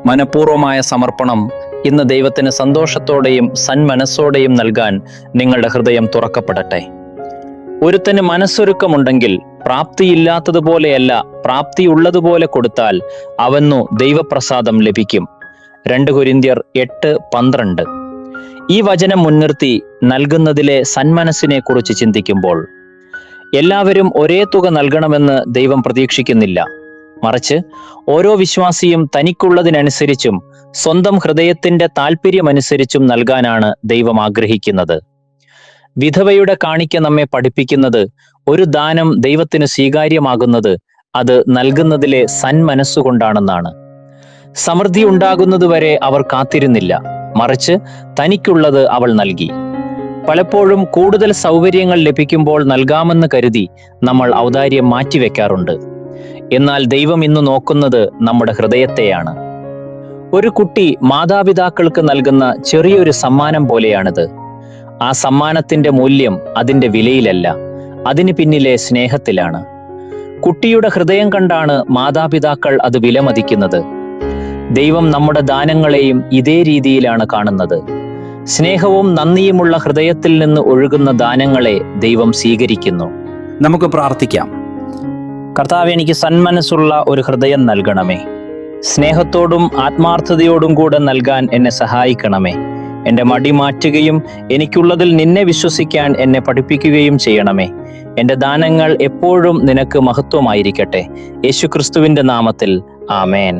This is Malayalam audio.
മനഃപൂർവമായ സമർപ്പണം ഇന്ന് ദൈവത്തിന് സന്തോഷത്തോടെയും സന്മനസ്സോടെയും നൽകാൻ നിങ്ങളുടെ ഹൃദയം തുറക്കപ്പെടട്ടെ. ഒരുത്തന് മനസ്സൊരുക്കമുണ്ടെങ്കിൽ പ്രാപ്തിയില്ലാത്തതുപോലെയല്ല, പ്രാപ്തിയുള്ളതുപോലെ കൊടുത്താൽ അവനു ദൈവപ്രസാദം ലഭിക്കും. 2 കൊരിന്ത്യർ 8:12. ഈ വചനം മുൻനിർത്തി നൽകുന്നതിലെ സന്മനസ്സിനെ കുറിച്ച് ചിന്തിക്കുമ്പോൾ എല്ലാവരും ഒരേ തുക നൽകണമെന്ന് ദൈവം പ്രതീക്ഷിക്കുന്നില്ല. മറിച്ച് ഓരോ വിശ്വാസിയും തനിക്കുള്ളതിനനുസരിച്ചും സ്വന്തം ഹൃദയത്തിന്റെ താല്പര്യമനുസരിച്ചും നൽകാനാണ് ദൈവം ആഗ്രഹിക്കുന്നത്. വിധവയുടെ കാണിക്ക നമ്മെ പഠിപ്പിക്കുന്നത് ഒരു ദാനം ദൈവത്തിന് സ്വീകാര്യമാകുന്നത് അത് നൽകുന്നതിലെ സന്മനസ്സുകൊണ്ടാണെന്നാണ്. സമൃദ്ധി ഉണ്ടാകുന്നതുവരെ അവർ കാത്തിരുന്നില്ല, മറിച്ച് തനിക്കുള്ളത് അവൾ നൽകി. പലപ്പോഴും കൂടുതൽ സൗകര്യങ്ങൾ ലഭിക്കുമ്പോൾ നൽകാമെന്ന് കരുതി നമ്മൾ ഔദാര്യം മാറ്റിവെക്കാറുണ്ട്. എന്നാൽ ദൈവം ഇന്ന് നോക്കുന്നത് നമ്മുടെ ഹൃദയത്തെയാണ്. ഒരു കുട്ടി മാതാപിതാക്കൾക്ക് നൽകുന്ന ചെറിയൊരു സമ്മാനം പോലെയാണിത്. ആ സമ്മാനത്തിന്റെ മൂല്യം അതിന്റെ വിലയിലല്ല, അതിന് പിന്നിലെ സ്നേഹത്തിലാണ്. കുട്ടിയുടെ ഹൃദയം കണ്ടാണ് മാതാപിതാക്കൾ അത് വിലമതിക്കുന്നത്. ദൈവം നമ്മുടെ ദാനങ്ങളെയും ഇതേ രീതിയിലാണ് കാണുന്നത്. സ്നേഹവും നന്ദിയുമുള്ള ഹൃദയത്തിൽ നിന്ന് ഒഴുകുന്ന ദാനങ്ങളെ ദൈവം സ്വീകരിക്കുന്നു. നമുക്ക് പ്രാർത്ഥിക്കാം. കർത്താവേ, എനിക്ക് സന്മനസ്സുള്ള ഒരു ഹൃദയം നൽകണമേ. സ്നേഹത്തോടും ആത്മാർത്ഥതയോടും കൂടെ നൽകാൻ എന്നെ സഹായിക്കണമേ. എൻ്റെ മടി മാറ്റുകയും എനിക്കുള്ളതിൽ നിന്നെ വിശ്വസിക്കാൻ എന്നെ പഠിപ്പിക്കുകയും ചെയ്യണമേ. എൻ്റെ ദാനങ്ങൾ എപ്പോഴും നിനക്ക് മഹത്വമായിരിക്കട്ടെ. യേശുക്രിസ്തുവിൻ്റെ നാമത്തിൽ ആമേൻ.